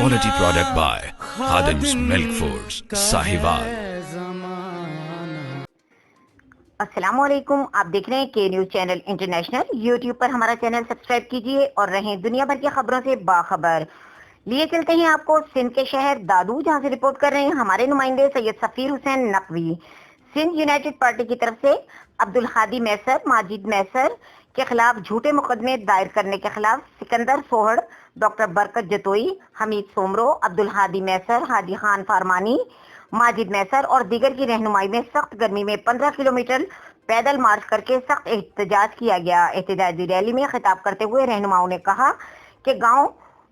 quality product by Khadim's Milk Foods, Sahiwal. अस्सलामुअलैकुम, आप देख रहे हैं के न्यूज चैनल इंटरनेशनल। यूट्यूब पर हमारा चैनल सब्सक्राइब कीजिए और रहें दुनिया भर की खबरों से बाखबर। लिए चलते हैं आपको सिंध के शहर दादू, जहां से रिपोर्ट कर रहे हैं हमारे नुमाइंदे सैयद सफीर हुसैन नकवी। सिंध यूनाइटेड पार्टी की तरफ से अब्दुल हादी मैसर, माजिद मैसर के खिलाफ झूठे मुकदमे दायर करने के खिलाफ सिकंदर सोहड़, डॉक्टर बरकत जतोई, हमीद सोमरो, अब्दुल हादी मैसर, हादी खान फारमानी, माजिद मैसर और दीगर की रहनुमाई में सख्त गर्मी में 15 किलोमीटर पैदल मार्च करके सख्त एहतजाज किया गया। एहतजाजी रैली में खिताब करते हुए रहनुमाओं ने कहा कि गांव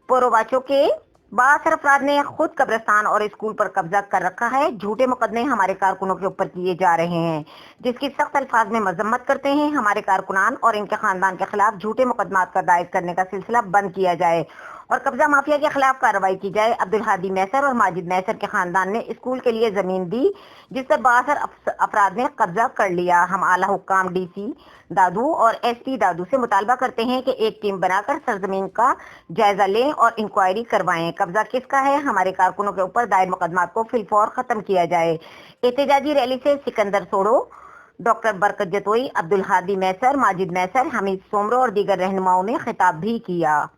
पोरोबाचो के बासर अफराद ने खुद कब्रिस्तान और स्कूल पर कब्जा कर रखा है। झूठे मुकदमे हमारे कारकुनों के ऊपर किए जा रहे हैं, जिसकी सख्त अल्फाज में मजम्मत करते हैं। हमारे कारकुनान और इनके खानदान के खिलाफ झूठे मुकदमात का दायर करने का सिलसिला बंद किया जाए और कब्जा माफिया के खिलाफ कार्रवाई की जाए। अब्दुल हादी मैसर और माजिद मैसर के खानदान ने स्कूल के लिए जमीन दी, जिस पर बासर अफराद ने कब्जा कर लिया। हम आला हुक्काम डीसी दादू और एसपी दादू से मुतालबा करते हैं कि एक टीम बनाकर सरजमीन का जायजा लें और इंक्वायरी करवाएं। कब्जा किसका है, हमारे कारकुनों के ऊपर दायर मुकदमात को फिलफौर खत्म किया जाए। एहतजाजी रैली से सिकंदर सोड़ो, डॉक्टर बरकत जतोई, अब्दुल हादी मैसर, माजिद मैसर, हमीद सोमरो और दीगर रहनुमाओं ने खिताब भी किया।